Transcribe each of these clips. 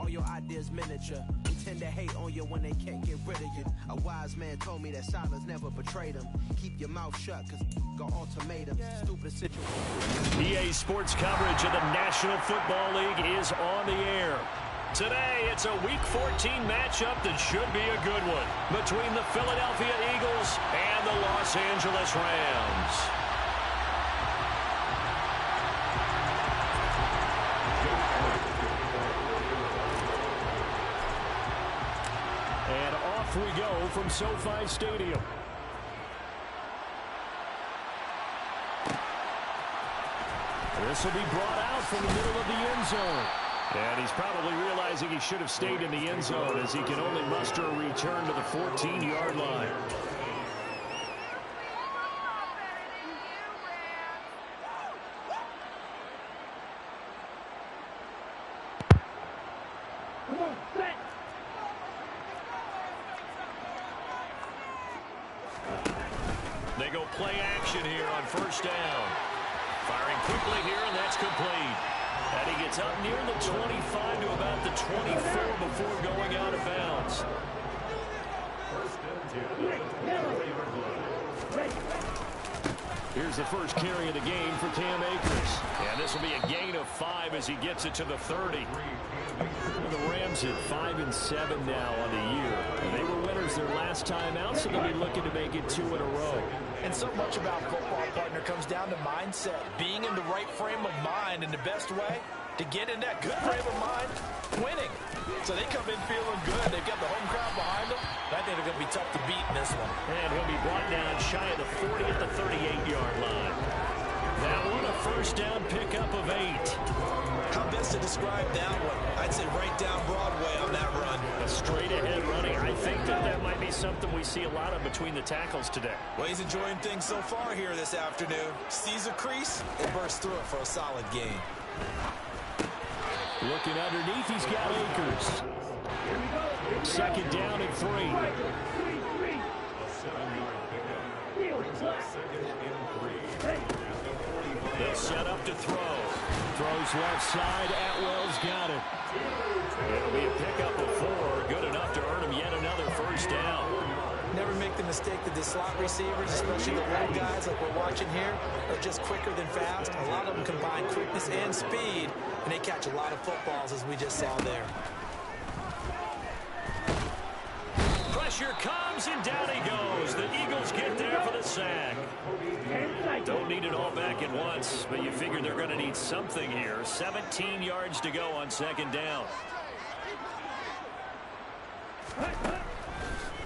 all your ideas miniature. They tend to hate on you when they can't get rid of you. A wise man told me that silence never betrayed him. Keep your mouth shut, cause got ultimatums. Stupid situation. EA Sports coverage of the National Football League is on the air. Today, it's a Week 14 matchup that should be a good one between the Philadelphia Eagles and the Los Angeles Rams. And off we go from SoFi Stadium. This will be brought out from the middle of the end zone. And he's probably realizing he should have stayed in the end zone as he can only muster a return to the 14-yard line. They go play action here on first down. Firing quickly here, and that's complete. And he gets up near the 25 to about the 24 before going out of bounds. Here's the first carry of the game for Cam Akers. And this will be a gain of 5 as he gets it to the 30. The Rams are 5-7 now on the year. They were winners their last time out, so they'll be looking to make it 2 in a row. And so much about football, partner, comes down to mindset. Being in the right frame of mind, and the best way to get in that good frame of mind, winning. So they come in feeling good. They've got the home crowd behind them. I think they're going to be tough to beat in this one. And he'll be brought down shy of the 40 at the 38-yard line. That one a first down pickup of 8. How best to describe that one? I'd say right down Broadway on that run. A straight-ahead running. I think that might be something we see a lot of between the tackles today. Well, he's enjoying things so far here this afternoon. Sees a crease and bursts through it for a solid gain. Looking underneath, he's got Akers. Second down and 3. They'll set up to throw. Throws left side. Atwell's got it. It'll be a pickup of 4. Good enough to earn him yet another first down. Never make the mistake that the slot receivers, especially the little guys like we're watching here, are just quicker than fast. A lot of them combine quickness and speed, and they catch a lot of footballs, as we just saw there. Pressure comes, and down he goes. The Eagles get there for the sack. Don't need it all back at once, but you figure they're going to need something here. 17 yards to go on second down.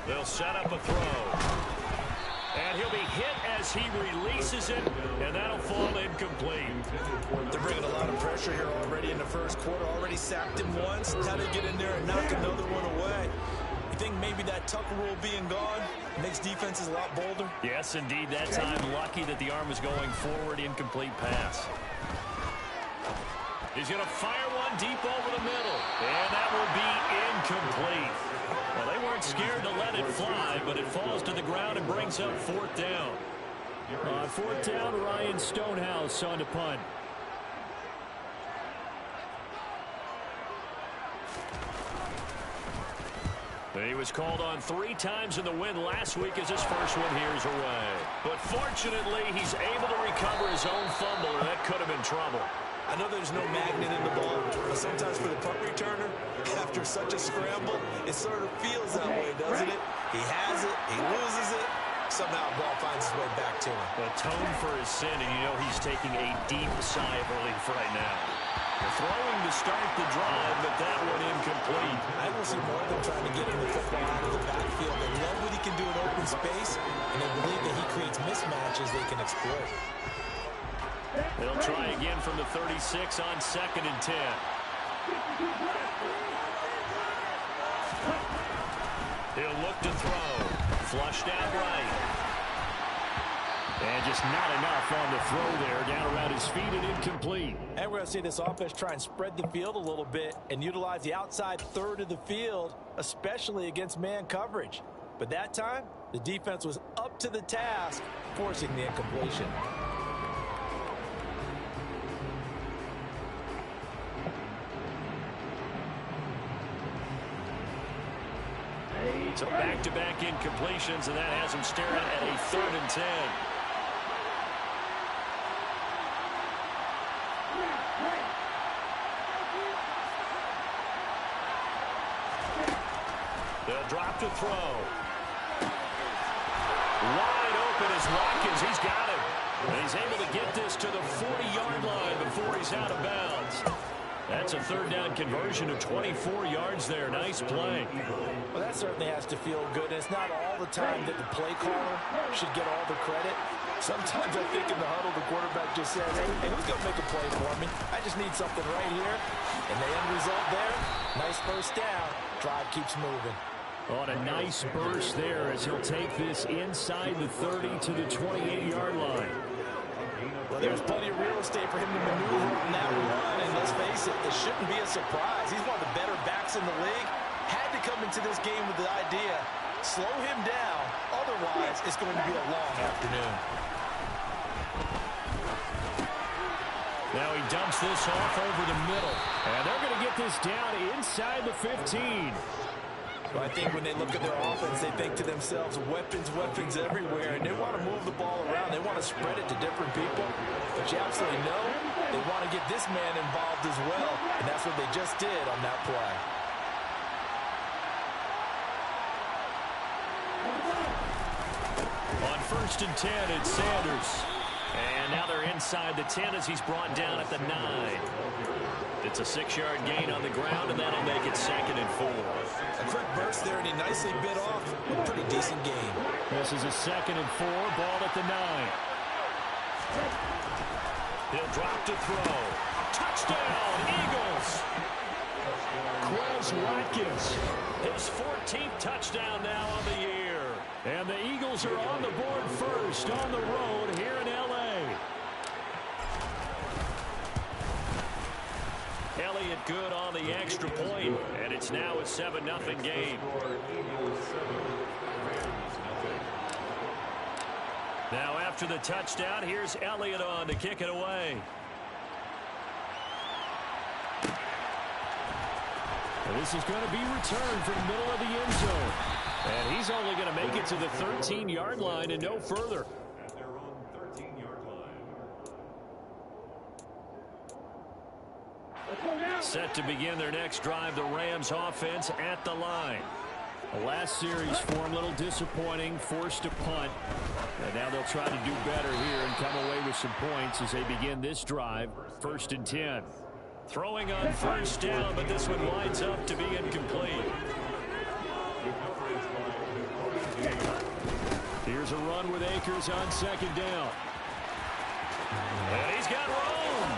They'll set up a throw. And he'll be hit as he releases it, and that'll fall incomplete. They're bringing a lot of pressure here already in the first quarter. Already sacked him once. How to get in there and knock another one away. You think maybe that Tucker rule being gone makes defenses a lot bolder? Yes, indeed. That time, lucky that the arm was going forward. Incomplete pass. He's going to fire one deep over the middle, and that will be incomplete. Well, they weren't scared to let it fly, but it falls to the ground and brings up fourth down. On fourth down, Ryan Stonehouse on to punt. He was called on 3 times in the win last week as his first one here's away. But fortunately, he's able to recover his own fumble, or that could have been trouble. I know there's no magnet in the ball, but sometimes for the punt returner, after such a scramble, it sort of feels that way, doesn't it? He has it, he loses it, somehow the ball finds its way back to him. Atone for his sin, and you know he's taking a deep sigh of relief right now. Throwing to start the drive, but that one incomplete. I will see more of them trying to get him the football out of the backfield. They love what he can do in open space, and they believe that he creates mismatches they can exploit. They'll try again from the 36 on 2nd and 10. He'll look to throw. Flushed out right. And just not enough on the throw there. Down around his feet and incomplete. And we're going to see this offense try and spread the field a little bit and utilize the outside third of the field, especially against man coverage. But that time, the defense was up to the task, forcing the incompletion. So back-to-back incompletions, and that has him staring at a 3rd and 10. They'll drop to throw. Wide open is Watkins. He's got him. And he's able to get this to the 40-yard line before he's out of bounds. That's a 3rd down conversion of 24 yards there. Nice play. Well, that certainly has to feel good. It's not all the time that the play caller should get all the credit. Sometimes I think in the huddle, the quarterback just says, hey, who's going to make a play for me? I just need something right here. And the end result there, nice first down. Drive keeps moving. On a nice burst there as he'll take this inside the 30 to the 28-yard line. Well, there's plenty of real estate for him to maneuver on that run, and let's face it, it shouldn't be a surprise. He's one of the better backs in the league. Had to come into this game with the idea, slow him down, otherwise it's going to be a long afternoon. Now he dumps this off over the middle, and they're going to get this down inside the 15. Well, I think when they look at their offense, they think to themselves, weapons, weapons everywhere, and they want to move the ball around. They want to spread it to different people. But you absolutely know they want to get this man involved as well, and that's what they just did on that play. On 1st and 10, it's Sanders. And now they're inside the 10 as he's brought down at the 9. It's a 6-yard gain on the ground, and that'll make it 2nd and 4. A quick burst there, and he nicely bit off a pretty decent gain. This is a 2nd and 4, ball at the 9. He'll drop to throw. Touchdown, Eagles! Quez Watkins, his 14th touchdown now on the year. And the Eagles are on the board first on the road here in L.A. Elliott good on the extra point, and it's now a 7-0 game. Now after the touchdown, here's Elliott on to kick it away. And this is going to be returned from the middle of the end zone. And he's only going to make it to the 13-yard line and no further. Set to begin their next drive, the Rams offense at the line. The last series for them, a little disappointing, forced to punt. And now they'll try to do better here and come away with some points as they begin this drive, 1st and 10. Throwing on 1st down, but this one winds up to be incomplete. Here's a run with Akers on 2nd down. And he's got room.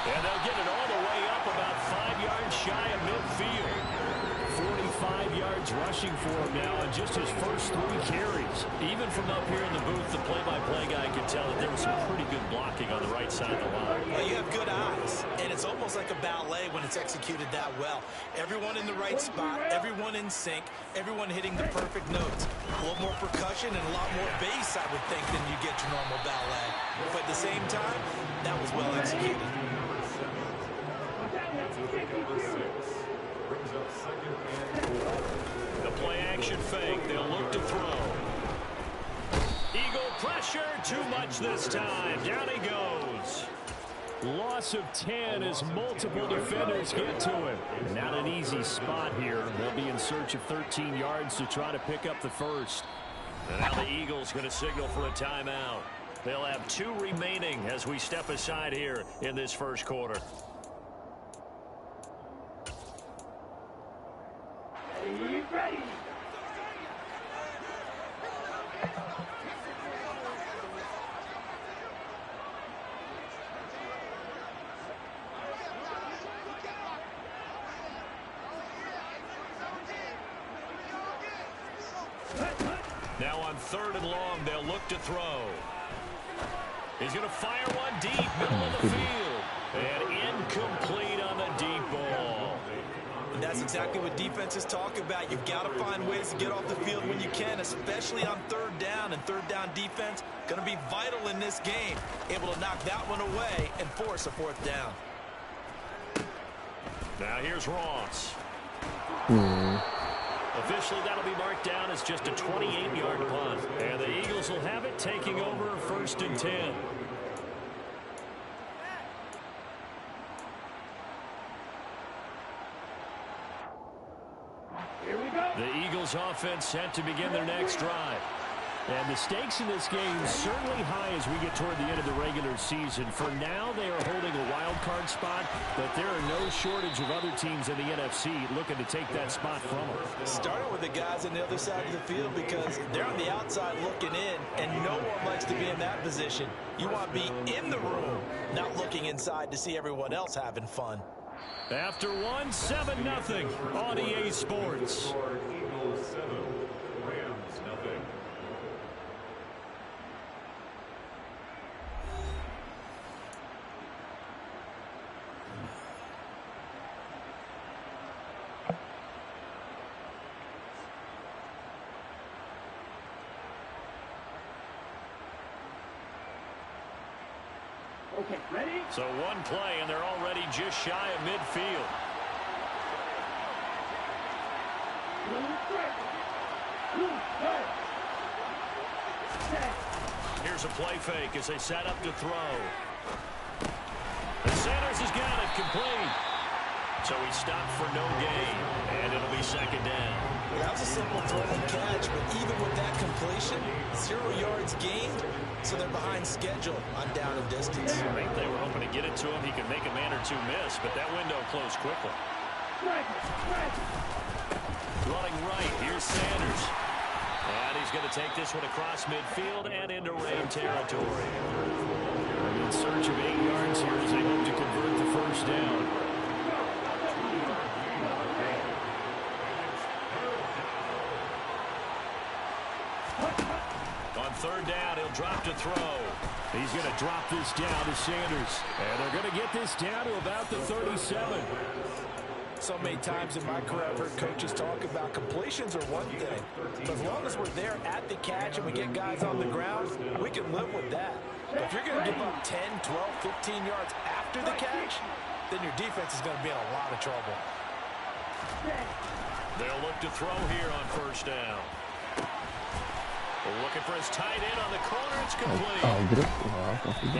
And they'll get it all the way up about 5 yards shy of midfield. 45 yards rushing for him now in just his first 3 carries. Even from up here in the booth, the play-by-play guy could tell that there was some pretty good blocking on the right side of the line. Well, you have good eyes, and it's almost like a ballet when it's executed that well. Everyone in the right spot, everyone in sync, everyone hitting the perfect notes. A little more percussion and a lot more bass, I would think, than you get your normal ballet. But at the same time, that was well executed. The play-action fake. They'll look to throw. Eagle pressure. Too much this time. Down he goes. Loss of 10 as multiple defenders get to him. Not an easy spot here. They'll be in search of 13 yards to try to pick up the first. And now the Eagles going to signal for a timeout. They'll have 2 remaining as we step aside here in this first quarter. Ready. Now on 3rd and long, they'll look to throw. He's going to fire one deep, middle of the field. And incomplete on the deep ball. And that's exactly what defenses talk about. You've got to find ways to get off the field when you can, especially on 3rd down. And 3rd down defense going to be vital in this game. Able to knock that one away and force a 4th down. Now here's Ross. Officially, that'll be marked down as just a 28-yard punt. And the Eagles will have it, taking over 1st and 10. Here we go. The Eagles offense set to begin their next drive. And the stakes in this game certainly high as we get toward the end of the regular season. For now, they are holding a wild card spot, but there are no shortage of other teams in the NFC looking to take that spot from them. Starting with the guys on the other side of the field because they're on the outside looking in, and no one likes to be in that position. You want to be in the room, not looking inside to see everyone else having fun. After 7-0 on EA Sports. Eagles 7, Rams nothing. Okay, ready? So one play, and they're already just shy of midfield. Here's a play fake as they set up to throw. And Sanders has got it complete. So he stopped for no gain, and it'll be 2nd down. Well, that was a simple throw and catch, but even with that completion, 0 yards gained, so they're behind schedule on down and distance. I think they were hoping to get it to him. He could make a man or two miss, but that window closed quickly. Running right, here's Sanders. And he's going to take this one across midfield and into Ram territory. In search of 8 yards here as they hope to convert the 1st down. On 3rd down, he'll drop to throw. He's going to drop this down to Sanders. And they're going to get this down to about the 37. So many times in my career, I've heard coaches talk about completions are one thing. But as long as we're there at the catch and we get guys on the ground, we can live with that. But if you're going to give up 10, 12, 15 yards after the catch, then your defense is going to be in a lot of trouble. They'll look to throw here on 1st down. Looking for his tight end on the corner. It's complete.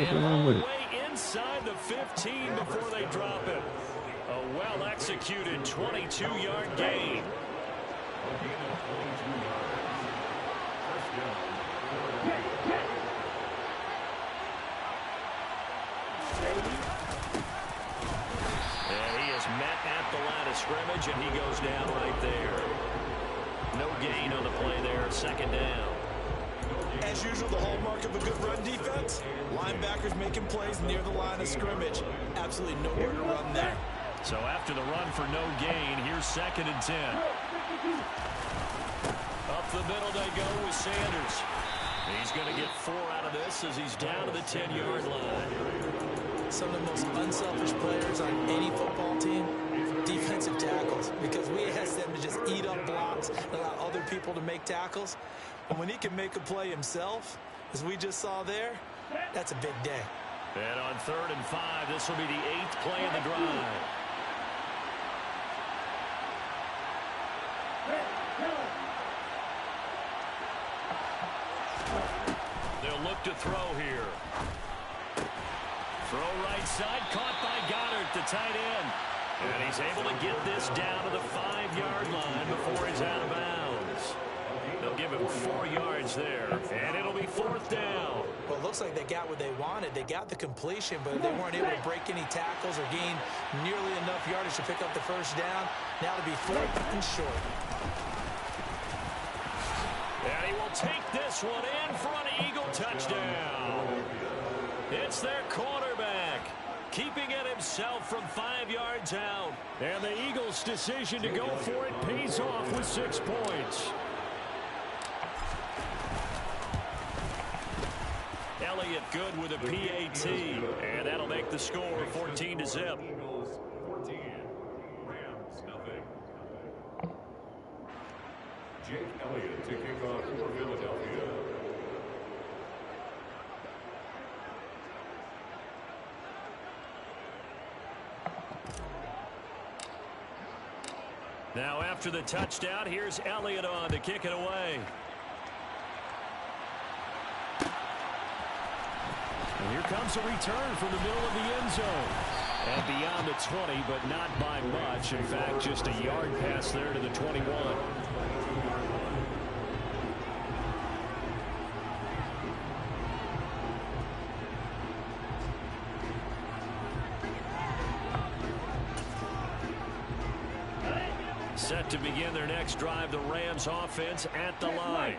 And all the way inside the 15 before they drop it. A well-executed 22-yard gain. And he is met at the line of scrimmage, and he goes down right there. No gain on the play there, 2nd down. As usual, the hallmark of a good run defense, linebackers making plays near the line of scrimmage. Absolutely nowhere to run there. So after the run for no gain, here's 2nd and 10. Up the middle they go with Sanders. He's going to get 4 out of this as he's down to the 10-yard line. Some of the most unselfish players on any football team, defensive tackles, because we ask them to just eat up blocks and allow other people to make tackles. And when he can make a play himself, as we just saw there, that's a big day. And on 3rd and 5, this will be the 8th play of the drive. They'll look to throw here. Throw right side, caught by Goddard, the tight end. And he's able to get this down to the 5-yard line before he's out of bounds. They'll give him 4 yards there, and it'll be 4th down. Well, it looks like they got what they wanted. They got the completion, but they weren't able to break any tackles or gain nearly enough yardage to pick up the 1st down. Now it'll be 4th and short. And he will take this one in for an Eagle touchdown. It's their quarterback, keeping it himself from 5 yards out. And the Eagles' decision to go for it pays off with 6 points. Elliott good with a PAT, and that'll make the score 14-0. Eagles 14, Rams nothing. Jake Elliott to kick off for Philadelphia. Now after the touchdown, here's Elliott on to kick it away. And here comes a return from the middle of the end zone. And beyond the 20, but not by much. In fact, just a yard pass there to the 21. Set to begin their next drive, the Rams offense at the line.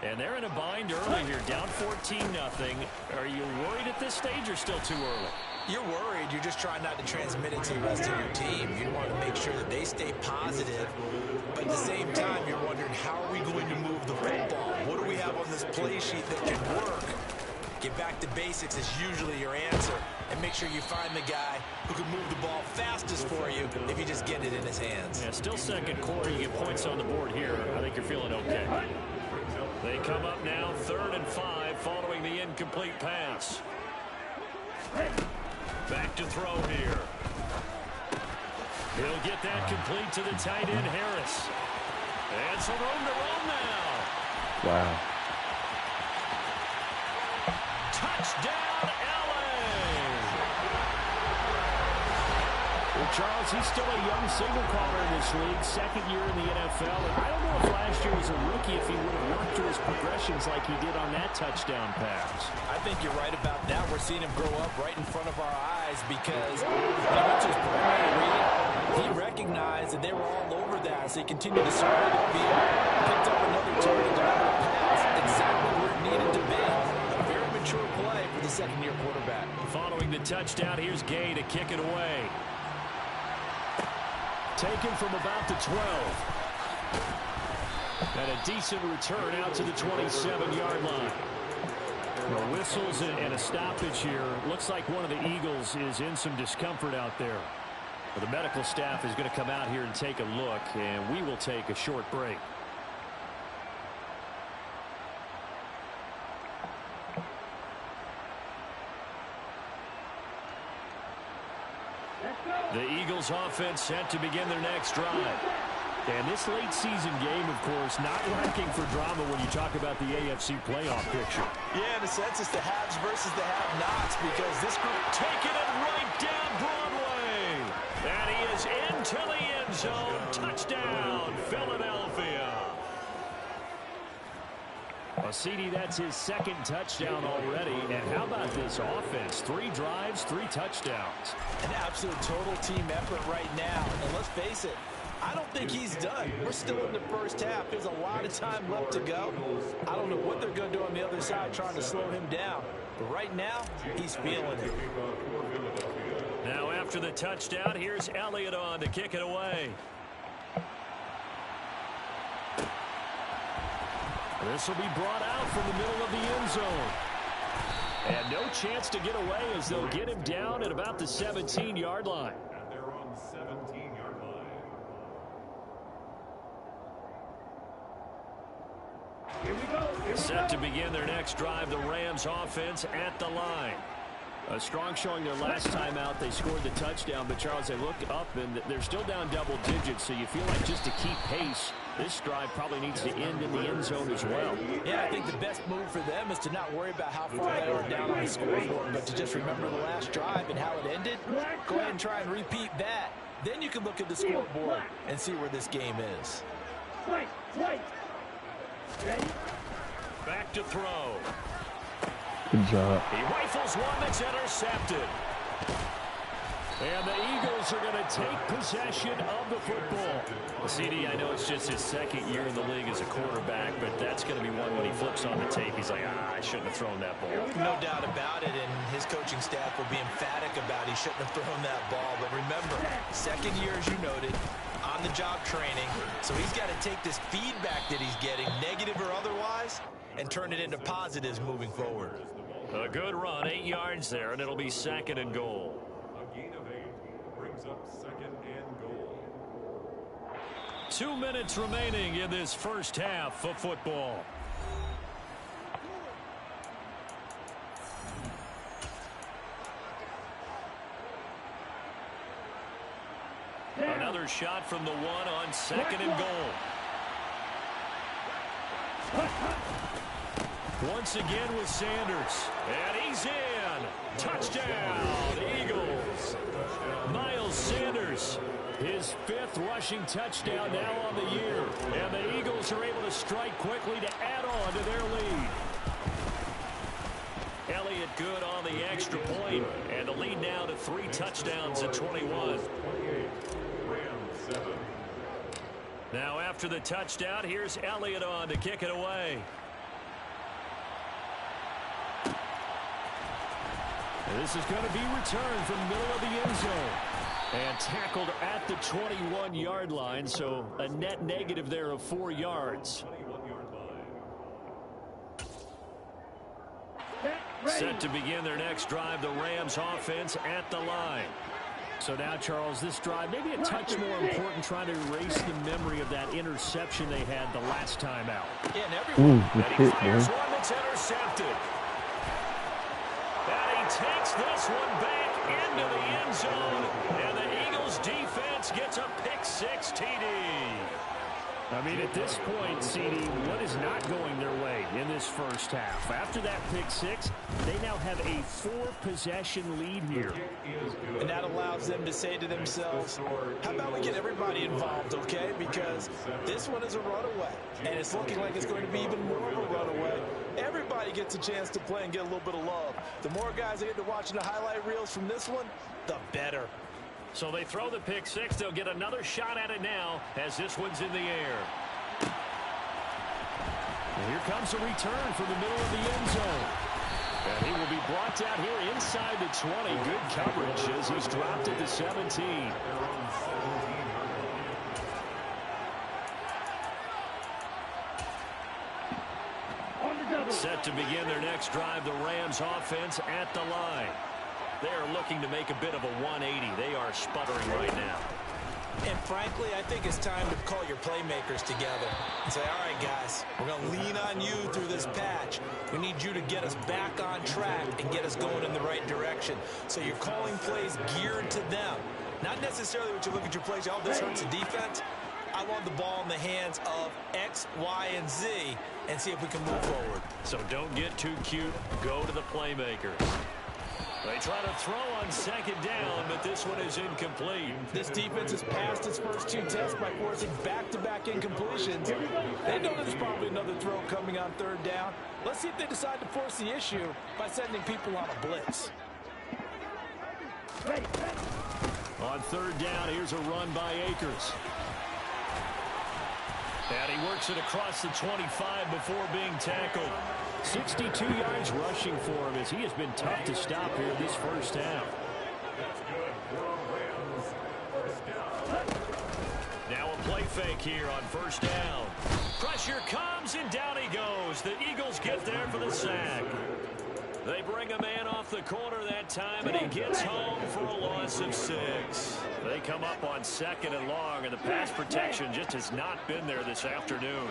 And they're in a bind early here, down 14-0. Are you worried at this stage or still too early? You're worried. You're just trying not to transmit it to the rest of your team. You want to make sure that they stay positive. But at the same time, you're wondering, how are we going to move the football? What do we have on this play sheet that can work? Get back to basics is usually your answer. And make sure you find the guy who can move the ball fastest for you if you just get it in his hands. Yeah, still second quarter. You get points on the board here. I think you're feeling okay. They come up now 3rd and 5 following the incomplete pass. Back to throw here. He'll get that complete to the tight end, Harris. And some room to run now. Wow. Touchdown, LA! Well, Charles, he's still a young signal caller in this league, second year in the NFL. And I don't know if last year as a rookie if he would have worked through his progressions like he did on that touchdown pass. I think you're right about that. We're seeing him grow up right in front of our eyes because when he went to his primary read, he recognized that they were all over that, so he continued to surround the field, picked up another target, another pass, exactly where it needed to be. A very mature play for the second-year quarterback. Following the touchdown, here's Gay to kick it away. Taken from about the 12. And a decent return out to the 27-yard line. Well, whistles and a stoppage here. Looks like one of the Eagles is in some discomfort out there. Well, the medical staff is going to come out here and take a look, and we will take a short break. The Eagles offense set to begin their next drive. And this late season game, of course, not lacking for drama when you talk about the AFC playoff picture. Yeah, in a sense, it's the haves versus the have-nots because this group taking it right down Broadway. And he is into the end zone. Touchdown, Philadelphia. Well, CD, that's his second touchdown already. And how about this offense? 3 drives, 3 touchdowns. An absolute total team effort right now. And let's face it, I don't think he's done. We're still in the first half. There's a lot of time left to go. I don't know what they're going to do on the other side trying to slow him down. But right now, he's feeling it. Now after the touchdown, here's Elliott on to kick it away. This will be brought out from the middle of the end zone. And no chance to get away as they'll get him down at about the 17-yard line. And they're on 17-yard line. Here we go. Set to begin their next drive, the Rams offense at the line. A strong showing their last time out. They scored the touchdown, but Charles, they look up and they're still down double digits, so you feel like just to keep pace, this drive probably needs to end in the end zone as well. Yeah, I think the best move for them is to not worry about how far they are down on the scoreboard, but to just remember the last drive and how it ended. Go ahead and try and repeat that. Then you can look at the scoreboard and see where this game is. Wait. Ready? Back to throw. Good job. He rifles one that's intercepted. And the Eagles are going to take possession of the football. CD, I know it's just his second year in the league as a quarterback, but that's going to be one when he flips on the tape. He's like, I shouldn't have thrown that ball. No doubt about it, and his coaching staff will be emphatic about he shouldn't have thrown that ball. But remember, second year, as you noted, on-the-job training. So he's got to take this feedback that he's getting, negative or otherwise, and turn it into positives moving forward. A good run, 8 yards there, and it'll be 2nd and goal. A gain of 8 brings up 2nd and goal. 2 minutes remaining in this first half of football. Another shot from the one on second and goal. Once again with Sanders. And he's in. Touchdown, Eagles. Miles Sanders, his 5th rushing touchdown now on the year. And the Eagles are able to strike quickly to add on to their lead. Elliott good on the extra point. And the lead now to 3 touchdowns at 21. Now after the touchdown, here's Elliott on to kick it away. This is going to be returned from the middle of the end zone. And tackled at the 21-yard line, so a net negative there of 4 yards. Set to begin their next drive, the Rams offense at the line. So now, Charles, this drive maybe a touch more important, trying to erase the memory of that interception they had the last time out. Yeah, and everyone. Good hit, man. One that's intercepted. And he takes this one back into the end zone. And the Eagles defense gets a pick-6 TD. I mean, at this point, CD, what is not going their way in this first half? After that pick-6, they now have a 4-possession lead here. And that allows them to say to themselves, how about we get everybody involved, okay? Because this one is a runaway, and it's looking like it's going to be even more of a runaway. Everybody gets a chance to play and get a little bit of love. The more guys that get to watching the highlight reels from this one, the better. So they throw the pick-6. They'll get another shot at it now as this one's in the air. And here comes a return from the middle of the end zone. And he will be brought down here inside the 20. Good coverage as he's dropped at the 17. Set to begin their next drive, the Rams offense at the line. They're looking to make a bit of a 180. They are sputtering right now. And frankly, I think it's time to call your playmakers together and say, all right, guys, we're going to lean on you through this patch. We need you to get us back on track and get us going in the right direction. So you're calling plays geared to them. Not necessarily when you look at your plays, oh, this hurts the defense. I want the ball in the hands of X, Y, and Z and see if we can move forward. So don't get too cute. Go to the playmakers. They try to throw on second down, but this one is incomplete. This defense has passed its first 2 tests by forcing back-to-back incompletions. They know there's probably another throw coming on 3rd down. Let's see if they decide to force the issue by sending people on a blitz. On 3rd down, here's a run by Akers. And he works it across the 25 before being tackled. 62 yards rushing for him as he has been tough to stop here this first half. Now a play fake here on 1st down. Pressure comes and down he goes. The Eagles get there for the sack. They bring a man off the corner that time, and he gets home for a loss of 6. They come up on 2nd and long, and the pass protection just has not been there this afternoon.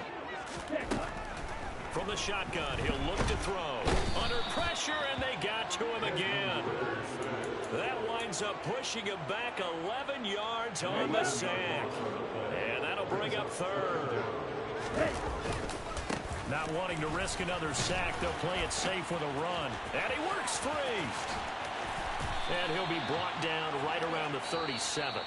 From the shotgun, he'll look to throw. Under pressure, and they got to him again. That winds up pushing him back 11 yards on the sack. And that'll bring up 3rd. Not wanting to risk another sack, they'll play it safe with a run. And he works free. And he'll be brought down right around the 37.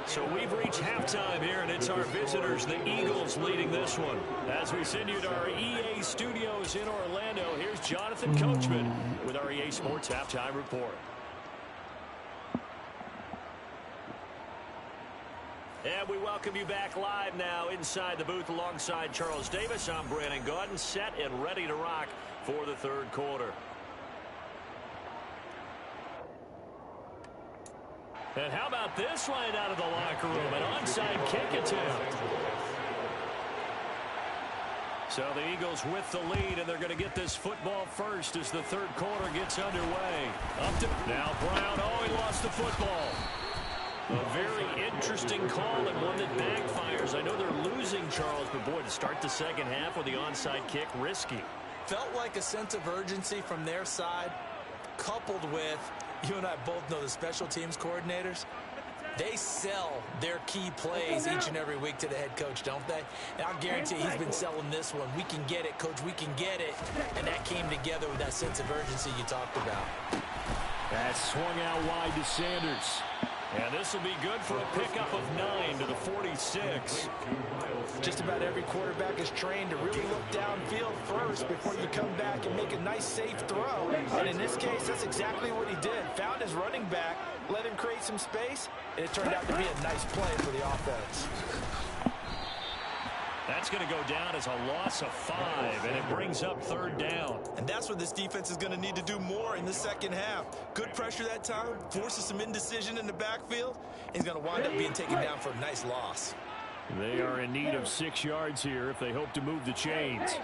So we've reached halftime here, and it's our visitors, the Eagles, leading this one. As we send you to our EA studios in Orlando, here's Jonathan Coachman with our EA Sports Halftime Report. And we welcome you back live now inside the booth alongside Charles Davis. I'm Brandon Gaudin, set and ready to rock for the 3rd quarter. And how about this right out of the locker room? An onside kick attempt. So the Eagles with the lead, and they're going to get this football first as the 3rd quarter gets underway. Up to now Brown. Oh, he lost the football. A very interesting call and one that backfires. I know they're losing, Charles, but boy, to start the 2nd half with the onside kick, risky. Felt like a sense of urgency from their side, coupled with, you and I both know the special teams coordinators. They sell their key plays each and every week to the head coach, don't they? And I'll guarantee he's been selling this one. We can get it, coach. We can get it. And that came together with that sense of urgency you talked about. That swung out wide to Sanders. And this will be good for a pickup of 9 to the 46. Just about every quarterback is trained to really look downfield first before you come back and make a nice, safe throw. And in this case, that's exactly what he did. Found his running back, let him create some space, and it turned out to be a nice play for the offense. That's going to go down as a loss of 5, and it brings up 3rd down. And that's where this defense is going to need to do more in the second half. Good pressure that time, forces some indecision in the backfield, and he's going to wind up being taken down for a nice loss. They are in need of 6 yards here if they hope to move the chains.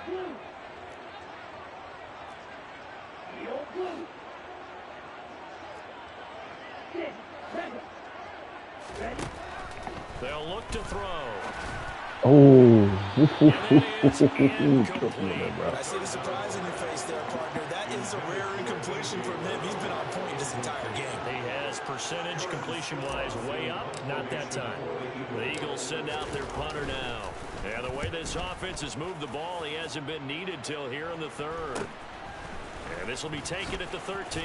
They'll look to throw. Oh. I see the surprise in your face there, partner. That is a rare incompletion from him. He's been on point this entire game. He has percentage completion-wise way up. Not that time. The Eagles send out their punter now. And the way this offense has moved the ball, he hasn't been needed till here in the 3rd. And this will be taken at the 13.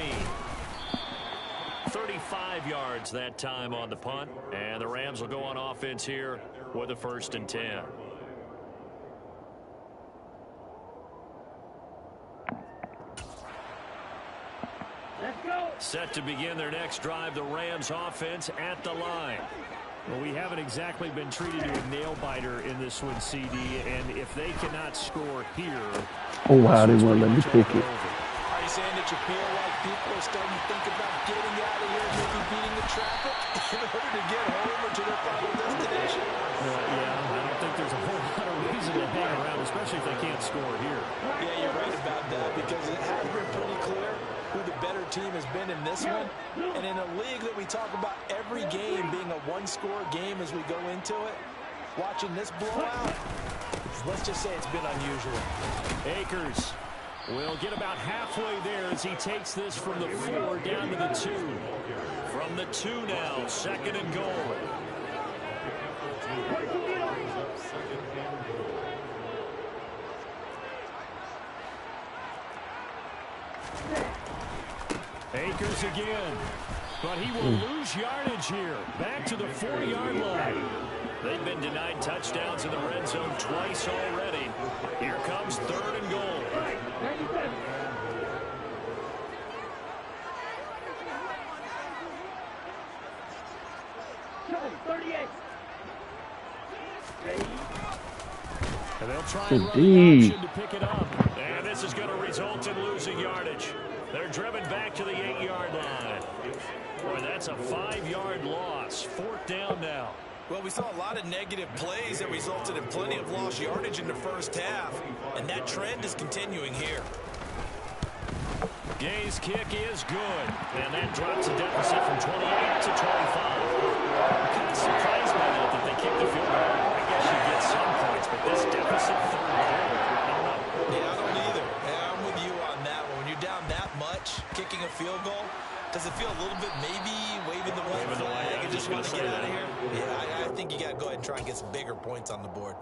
35 yards that time on the punt. And the Rams will go on offense here with a 1st and 10. Let's go. Set to begin their next drive, the Rams offense at the line. Well, we haven't exactly been treated to a nail-biter in this one, CD, and if they cannot score here... Oh, wow, they won't let me pick it. Are you saying that you feel like people are starting to think about getting out of here, maybe beating the traffic in order to get home or to their final destination? Yeah, I don't think there's a whole lot of reason to hang around, especially if they can't score here. Yeah, you're right about that, because it has been pretty clear who the better team has been in this one. And in a league that we talk about every game being a one-score game as we go into it, watching this blowout, let's just say it's been unusual. Akers will get about halfway there as he takes this from the 4 down to the 2. From the 2 now, 2nd and goal. Akers again, but he will lose yardage here. Back to the 4-yard line. They've been denied touchdowns in the red zone twice already. Here comes 3rd and goal. 97. Show 38. And they'll try and run the option to pick it up. And this is going to result in losing yardage. They're driven back to the 8-yard line. Boy, that's a 5-yard loss. 4th down now. Well, we saw a lot of negative plays that resulted in plenty of lost yardage in the first half, and that trend is continuing here. Gay's kick is good, and that drops the deficit from 28 to 25. I'm kind of surprised by that they kicked the field goal. I guess you get some points, but this deficit 3rd down, I don't know. Yeah, I don't either. Yeah, I'm with you on that one. When you're down that much, kicking a field goal, does it feel a little bit maybe waving the white flag and just want to get out of here? Yeah, I think you got to go ahead and try and get some bigger points on the board.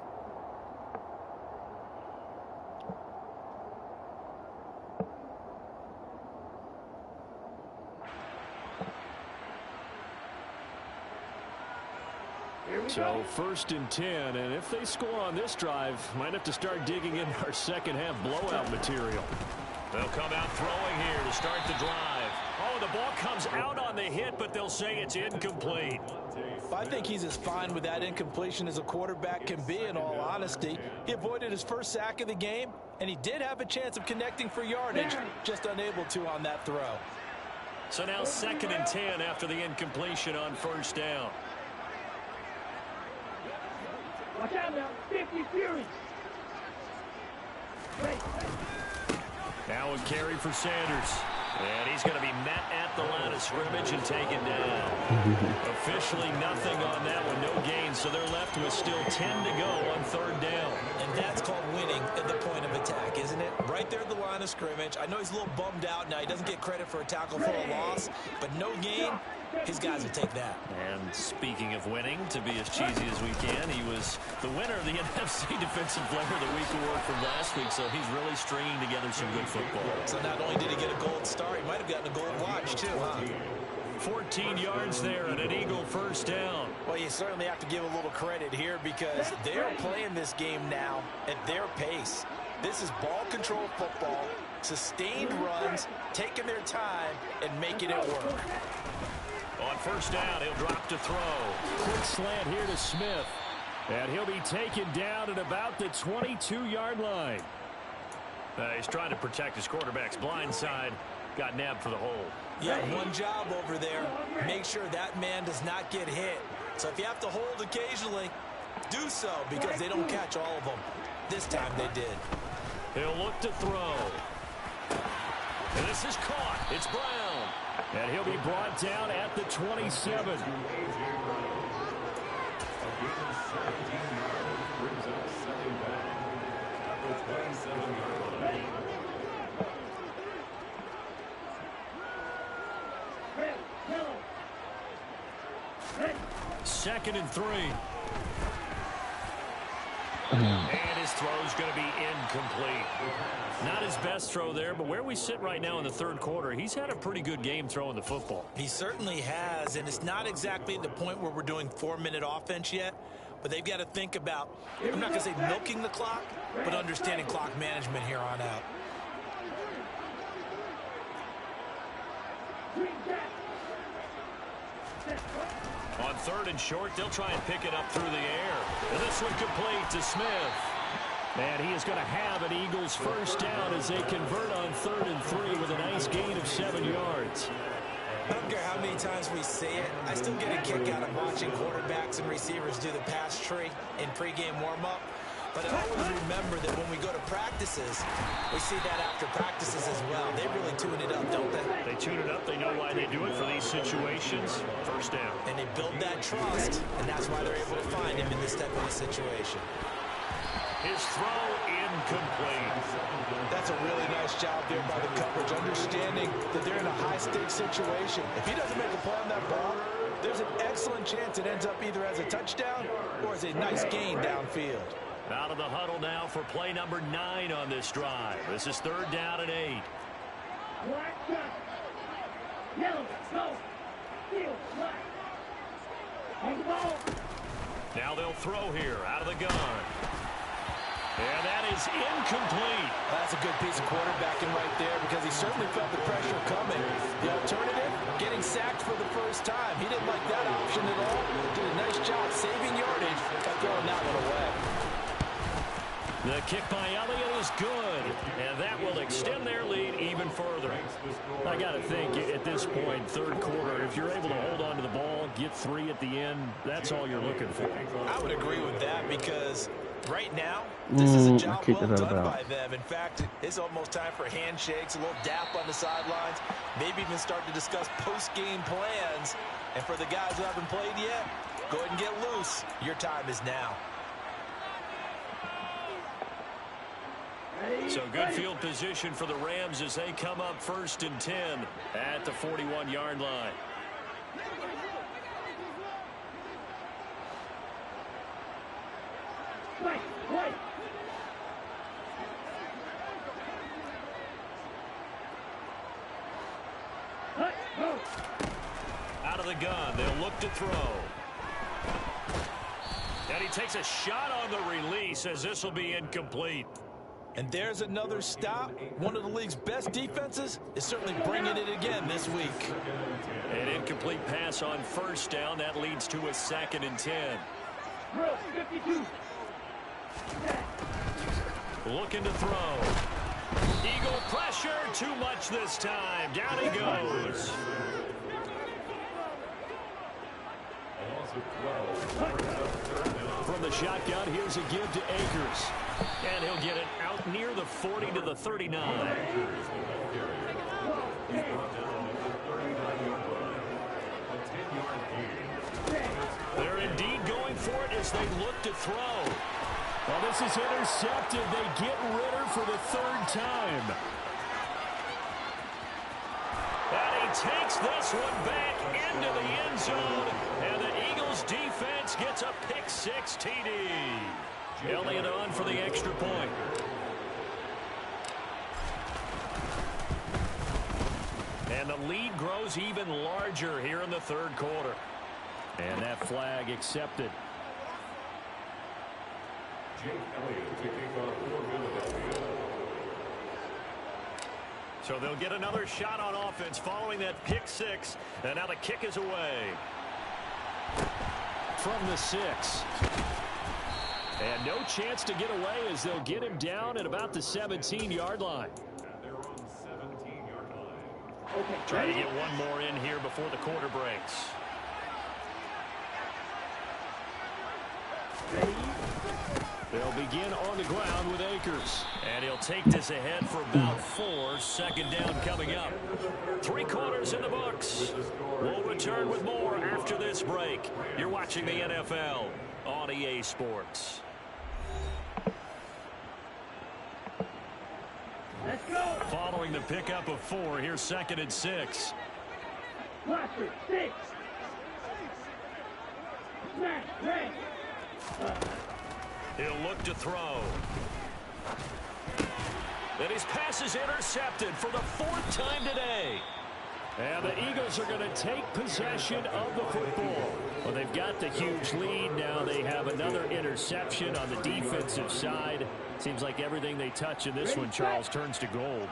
So 1st and 10, and if they score on this drive, might have to start digging in our second half blowout material. They'll come out throwing here to start the drive. Oh, the ball comes out on the hit, but they'll say it's incomplete. I think he's as fine with that incompletion as a quarterback can be, in all honesty. He avoided his first sack of the game, and he did have a chance of connecting for yardage, just unable to on that throw. So now 2nd and 10 after the incompletion on 1st down. Watch out now. 50 Fury. Wait. Now a carry for Sanders. And he's going to be met at the line of scrimmage and taken down. Officially nothing on that one. No gain. So they're left with still 10 to go on 3rd down. And that's called winning at the point of attack, isn't it? Right there at the line of scrimmage. I know he's a little bummed out now. He doesn't get credit for a tackle for a loss. But no gain his guys will take that. And speaking of winning, to be as cheesy as we can, he was the winner of the NFC Defensive Player of the Week award from last week, so he's really stringing together some good football. So not only did he get a gold star, he might have gotten a gold watch too, huh? 14 yards there and an Eagle first down. Well, you certainly have to give a little credit here because they're playing this game now at their pace. This is ball control football, sustained runs, taking their time, and making it work. On first down, he'll drop to throw. Quick slant here to Smith. And he'll be taken down at about the 22-yard line. He's trying to protect his quarterback's blind side. Got nabbed for the hole. Yeah, one job over there. Make sure that man does not get hit. So if you have to hold occasionally, do so because they don't catch all of them. This time they did. He'll look to throw. And this is caught. It's Brown. And he'll be brought down at the 27. Second and 3. And his throw's going to be incomplete. Not his best throw there, but where we sit right now in the third quarter, he's had a pretty good game throwing the football. He certainly has, and it's not exactly the point where we're doing 4-minute offense yet, but they've got to think about, I'm not going to say milking the clock, but understanding clock management here on out. On third and short, they'll try and pick it up through the air. And this one complete to Smith. And he is going to have an Eagles first down as they convert on 3rd and 3 with a nice gain of 7 yards. I don't care how many times we say it, I still get a kick out of watching quarterbacks and receivers do the pass tree in pregame warm-up. But I always remember that when we go to practices, we see that after practices as well. They really tune it up, don't they? They tune it up. They know why they do it for these situations. First down. And they build that trust, and that's why they're able to find him in this type of a situation. His throw incomplete. That's a really nice job there by the coverage, understanding that they're in a high-stakes situation. If he doesn't make a play on that ball, there's an excellent chance it ends up either as a touchdown or as a nice gain downfield. Out of the huddle now for play number 9 on this drive. This is 3rd down and 8. Black shot. Yellow, go. Field, black. On the ball. Now they'll throw here out of the gun. And that is incomplete. That's a good piece of quarterbacking right there because he certainly felt the pressure coming. The alternative, getting sacked for the first time. He didn't like that option at all. Did a nice job saving yardage by throwing that one away. The kick by Elliott is good, and that will extend their lead even further. I got to think at this point, third quarter, if you're able to hold on to the ball, get 3 at the end, that's all you're looking for. I would agree with that because right now, this is a job well done by them. In fact, it's almost time for handshakes, a little dap on the sidelines, maybe even start to discuss post-game plans. And for the guys who haven't played yet, go ahead and get loose. Your time is now. So good field position for the Rams as they come up 1st and 10 at the 41-yard line. Wait. Out of the gun, they'll look to throw. And he takes a shot on the release as this will be incomplete. And there's another stop. One of the league's best defenses is certainly bringing it again this week. An incomplete pass on first down. That leads to a 2nd and 10. 52. Looking to throw. Eagle pressure. Too much this time. Down he goes. From the shotgun, here's a give to Akers. And he'll get it out near the 40 to the 39. They're indeed going for it as they look to throw. Well, this is intercepted. They get Ritter for the 3rd time. And he takes this one back into the end zone, and the Eagles defense gets a pick-6 TD. Elliott on for the extra point. And the lead grows even larger here in the third quarter. And that flag accepted. Jake Elliott to kick off for Philadelphia. So they'll get another shot on offense following that pick-6. And now the kick is away. From the 6. And no chance to get away as they'll get him down at about the 17-yard line. At their own 17-yard line. Okay. Try to get one more in here before the quarter breaks. They'll begin on the ground with Akers. And he'll take this ahead for about 4. Second down coming up. 3 quarters in the books. We'll return with more after this break. You're watching the NFL on EA Sports. Let's go. Following the pickup of 4, here's 2nd and 6. Watch it. 6. Smash. Red. He'll look to throw. And his pass is intercepted for the 4th time today. And the Eagles are going to take possession of the football. Well, they've got the huge lead. Now they have another interception on the defensive side. Seems like everything they touch in this one, Charles, turns to gold.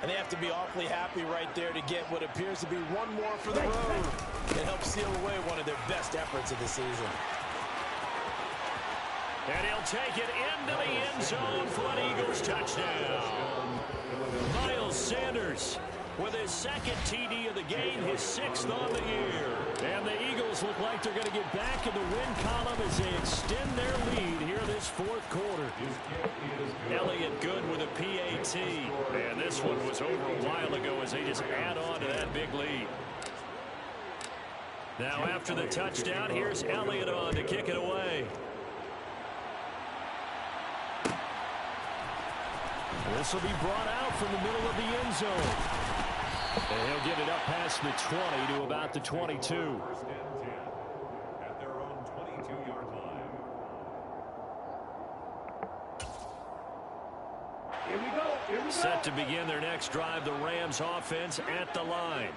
And they have to be awfully happy right there to get what appears to be one more for the road. It helps seal away one of their best efforts of the season. And he'll take it into the end zone for an Eagles touchdown. Miles Sanders with his 2nd TD of the game, his 6th on the year. And the Eagles look like they're going to get back in the win column as they extend their lead here this 4th quarter. Elliott good with a PAT. And this one was over a while ago as they just add on to that big lead. Now after the touchdown, here's Elliott on to kick it away. This will be brought out from the middle of the end zone. And he'll get it up past the 20 to about the 22. 1st and 10 at their own 22-yard line. Here we go. Here we go. Set to begin their next drive, the Rams offense at the line.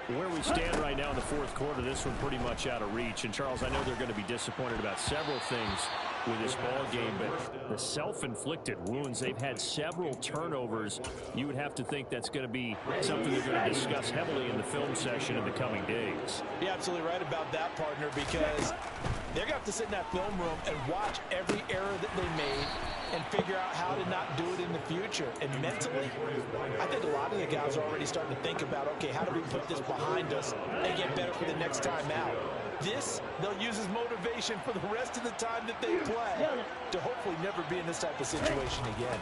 Where we stand right now in the 4th quarter, this one pretty much out of reach. And, Charles, I know they're going to be disappointed about several things with this ball game, but the self-inflicted wounds, they've had several turnovers. You would have to think that's going to be something they're going to discuss heavily in the film session in the coming days. You're absolutely right about that, partner, because they're going to have to sit in that film room and watch every error that they made and figure out how to not do it in the future. And mentally, I think a lot of the guys are already starting to think about, okay, how do we put this behind us and get better for the next time out? This, they'll use as motivation for the rest of the time that they play to hopefully never be in this type of situation again.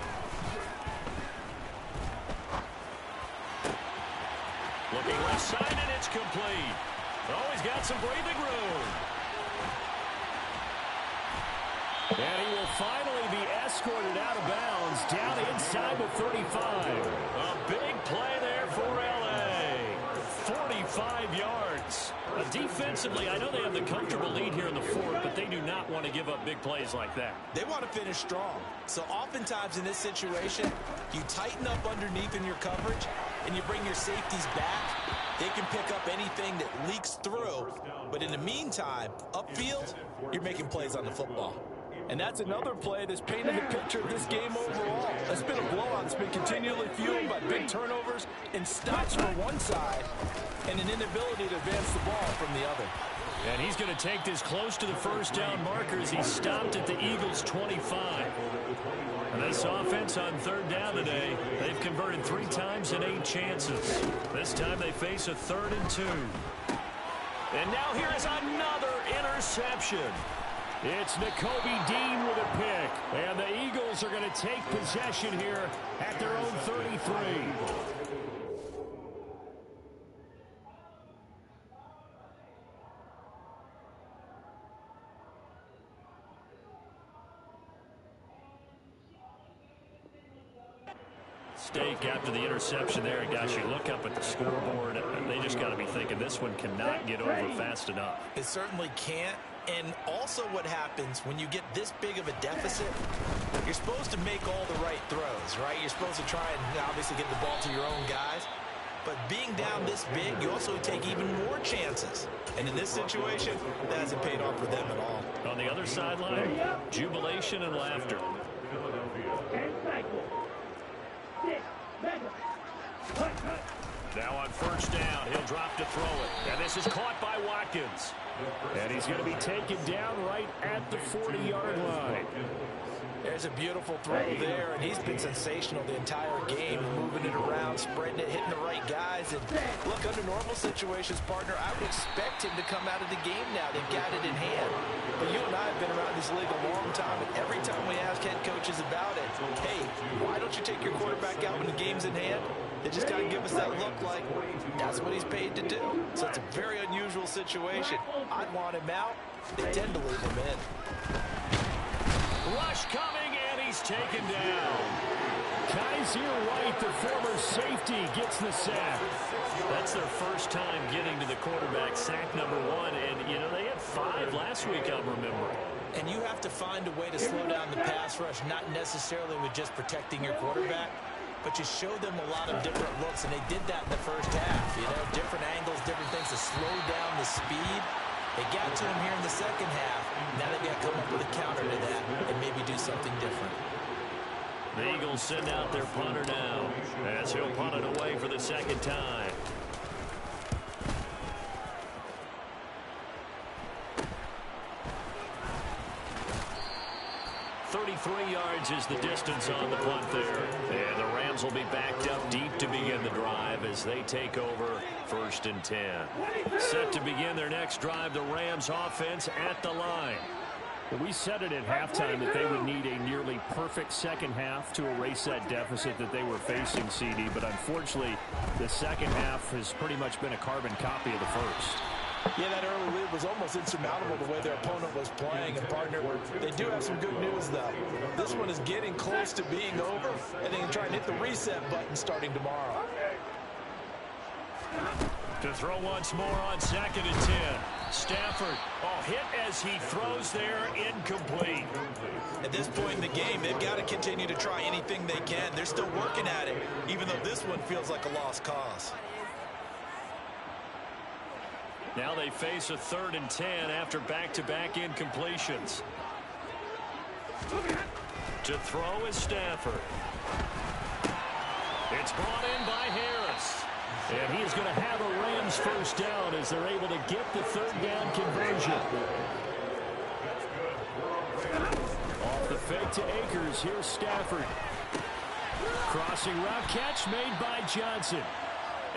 Looking left side, and it's complete. Oh, he's got some breathing room. And he will finally be escorted out of bounds down inside the 35. A big play there for L.A. 45 yards. Defensively, I know they have the comfortable lead here in the 4th, but they do not want to give up big plays like that. They want to finish strong. So oftentimes in this situation, you tighten up underneath in your coverage and you bring your safeties back. They can pick up anything that leaks through. But in the meantime, upfield, you're making plays on the football. And that's another play that's painted the picture of this game overall. It's been a blowout that's been continually fueled by big turnovers and stops for one side and an inability to advance the ball from the other. And he's going to take this close to the first down marker as he stopped at the Eagles' 25. And this offense on 3rd down today, they've converted 3 times in 8 chances. This time they face a 3rd and 2. And now here is another interception. It's Nakobe Dean with a pick. And the Eagles are going to take possession here at their own 33. mistake after the interception there. And guys, you look up at the scoreboard, they just got to be thinking this one cannot get over fast enough. It certainly can't. And also what happens when you get this big of a deficit, you're supposed to make all the right throws, right? You're supposed to try and obviously get the ball to your own guys. But being down this big, you also take even more chances. And in this situation, that hasn't paid off for them at all. On the other sideline, jubilation and laughter. 10 cycles. 6, 7. Now on first down, he'll drop to throw it. And this is caught by Watkins. And he's going to be taken down right at the 40-yard line. There's a beautiful throw there, and he's been sensational the entire game, moving it around, spreading it, hitting the right guys. And look, under normal situations, partner, I would expect him to come out of the game now. They've got it in hand. But you and I have been around this league a long time, and every time we ask head coaches about it, hey, why don't you take your quarterback out when the game's in hand? They just got to give us that look like that's what he's paid to do. So it's a very unusual situation. I'd want him out. They tend to leave him in. Rush coming, and he's taken down. Kaiser White, the former safety, gets the sack. That's their first time getting to the quarterback, sack number 1. And, you know, they had 5 last week, I'm remembering. And you have to find a way to slow down the pass rush, not necessarily with just protecting your quarterback, but you show them a lot of different looks, and they did that in the first half. You know, different angles, different things to slow down the speed. They got to him here in the second half. Now they've got to come up with a counter to that and maybe do something different. The Eagles send out their punter now as he'll punt it away for the second time. 33 yards is the distance on the punt there. And the Rams will be backed up deep to begin the drive as they take over 1st and 10. Set to begin their next drive, the Rams offense at the line. We said it at halftime that they would need a nearly perfect second half to erase that deficit that they were facing, CD. But unfortunately, the second half has pretty much been a carbon copy of the first. Yeah, that early lead was almost insurmountable the way their opponent was playing. And, partner, they do have some good news, though. This one is getting close to being over, and they can try and hit the reset button starting tomorrow. To throw once more on 2nd and 10. Stafford, hit as he throws there, incomplete. At this point in the game, they've got to continue to try anything they can. They're still working at it, even though this one feels like a lost cause. Now they face a 3rd and 10 after back-to-back incompletions. To throw is Stafford. It's brought in by Harris. And he is going to have a Rams first down as they're able to get the 3rd down conversion. Off the fake to Akers. Here's Stafford. Crossing route catch made by Johnson.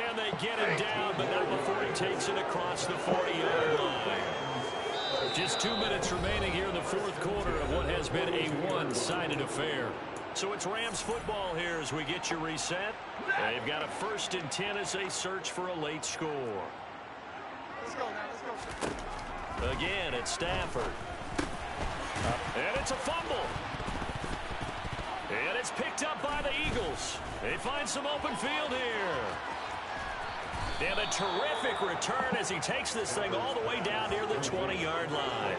And they get him down, but not before he takes it across the 40-yard line. Just 2 minutes remaining here in the 4th quarter of what has been a one-sided affair. So it's Rams football here as we get you reset. They've got a 1st and 10 as they search for a late score. Let's go, man. Let's go. Again, it's Stafford. And it's a fumble. And it's picked up by the Eagles. They find some open field here. And a terrific return as he takes this thing all the way down near the 20-yard line.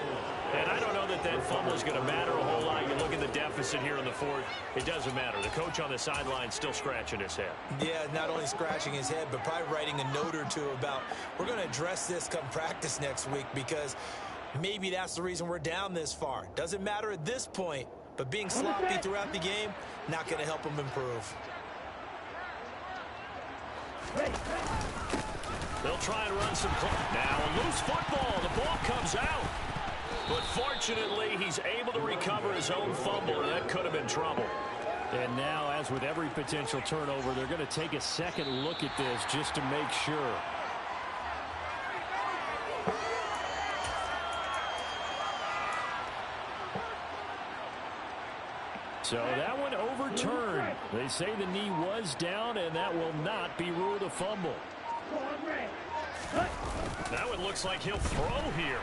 And I don't know that that fumble is going to matter a whole lot. You look at the deficit here in the 4th. It doesn't matter. The coach on the sideline still scratching his head. Yeah, not only scratching his head, but probably writing a note or two about we're going to address this come practice next week because maybe that's the reason we're down this far. Doesn't matter at this point, but being sloppy throughout the game, not going to help him improve. They'll try and run some clock. Now a loose football. The ball comes out. But fortunately, he's able to recover his own fumble, and that could have been trouble. And now, as with every potential turnover, they're going to take a second look at this just to make sure. So that one overturned. They say the knee was down, and that will not be ruled a fumble. Now it looks like he'll throw here.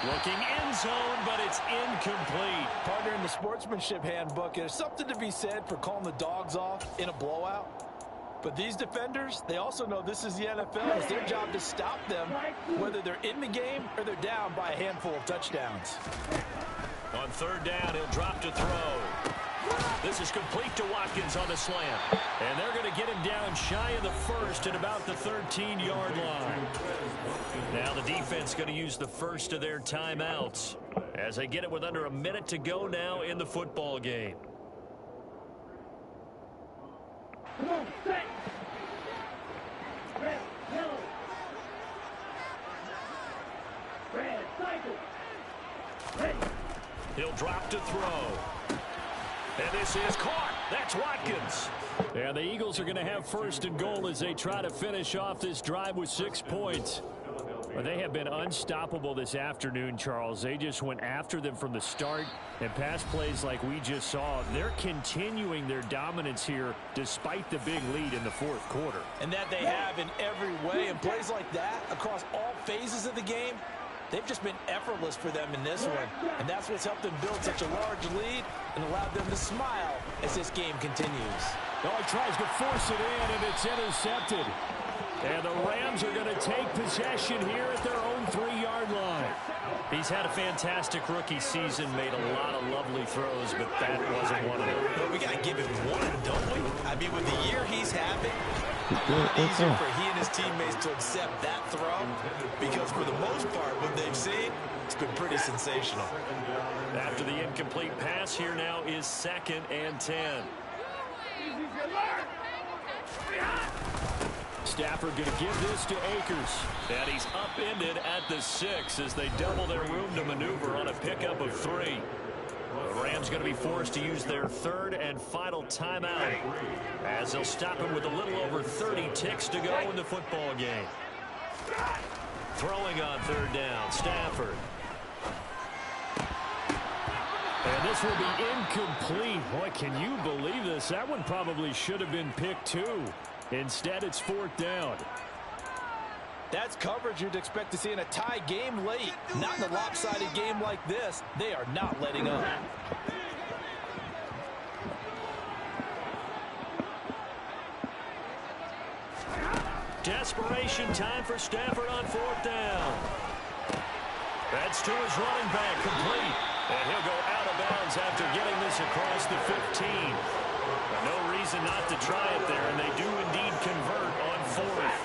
Looking end zone, but it's incomplete. Partner, in the sportsmanship handbook, there's something to be said for calling the dogs off in a blowout. But these defenders, they also know this is the NFL. It's their job to stop them, whether they're in the game or they're down by a handful of touchdowns. On third down, he'll drop to throw. This is complete to Watkins on the slant. And they're going to get him down shy of the first at about the 13-yard line. Now the defense going to use the first of their timeouts as they get it with under a minute to go now in the football game. Come on, set. Red, yellow. Red, cycle. Ready. He'll drop to throw. And this is caught. That's Watkins. And the Eagles are going to have first and goal as they try to finish off this drive with 6 points. Well, they have been unstoppable this afternoon, Charles. They just went after them from the start, and pass plays like we just saw. They're continuing their dominance here despite the big lead in the fourth quarter. And that they have in every way. And plays like that across all phases of the game, they've just been effortless for them in this one. And that's what's helped them build such a large lead and allowed them to smile as this game continues. Oh, he tries to force it in, and it's intercepted. And the Rams are going to take possession here at their own 3-yard line. He's had a fantastic rookie season, made a lot of lovely throws, but that wasn't one of them. But we got to give him one, don't we? I mean, with the year he's having, it's easier for he and his teammates to accept that throw because for the most part, what they've seen, it's been pretty sensational. After the incomplete pass, here now is 2nd and 10. Stafford going to give this to Akers. And he's upended at the 6 as they double their room to maneuver on a pickup of 3. The Rams going to be forced to use their 3rd and final timeout as they'll stop him with a little over 30 ticks to go in the football game. Throwing on 3rd down, Stafford. And this will be incomplete. Boy, can you believe this? That one probably should have been picked too. Instead, it's 4th down. That's coverage you'd expect to see in a tie game late. Not in a lopsided game like this. They are not letting up. Desperation time for Stafford on 4th down. That's to his running back, complete. And he'll go out of bounds after getting this across the 15. No reason not to try it there, and they do indeed convert on 4th.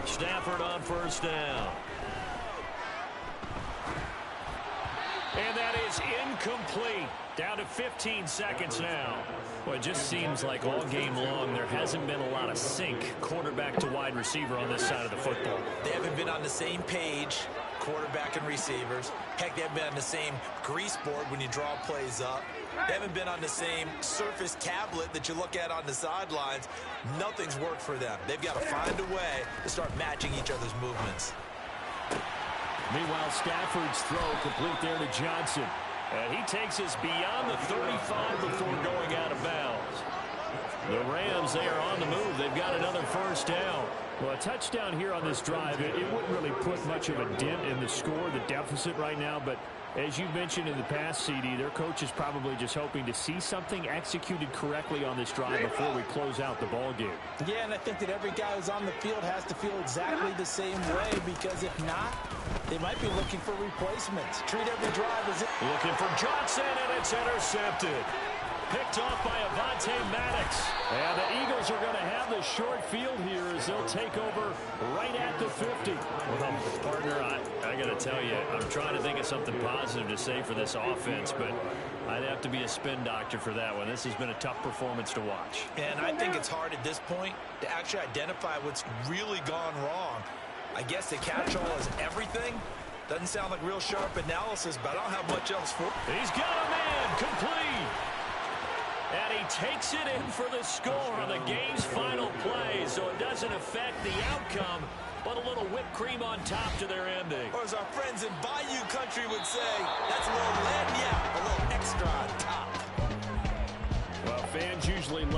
Stafford on 1st down. And that is incomplete. Down to 15 seconds now. Well, it just seems like all game long there hasn't been a lot of sync quarterback to wide receiver on this side of the football. They haven't been on the same page, quarterback and receivers. Heck, they haven't been on the same grease board when you draw plays up. They haven't been on the same surface tablet that you look at on the sidelines. Nothing's worked for them. They've got to find a way to start matching each other's movements. Meanwhile, Stafford's throw complete there to Johnson. And he takes us beyond the 35 before going out of bounds. The Rams, they are on the move. They've got another 1st down. Well, a touchdown here on this drive, it wouldn't really put much of a dent in the score, the deficit right now. But as you mentioned in the past, CD, their coach is probably just hoping to see something executed correctly on this drive before we close out the ball game. Yeah, and I think that every guy who's on the field has to feel exactly the same way, because if not, they might be looking for replacements. Treat every drive as if... Looking for Johnson, and it's intercepted. Picked off by Avonte Maddox. And the Eagles are going to have the short field here as they'll take over right at the 50. Well, partner, I got to tell you, I'm trying to think of something positive to say for this offense, but I'd have to be a spin doctor for that one. This has been a tough performance to watch. And I think it's hard at this point to actually identify what's really gone wrong. I guess the catch-all is everything. Doesn't sound like real sharp analysis, but I don't have much else for it. He's got a man, complete. And he takes it in for the score on the game's final play, so it doesn't affect the outcome, but a little whipped cream on top to their ending. Or as our friends in Bayou Country would say, that's a little lagniappe, a little extra on top. Well, fans usually love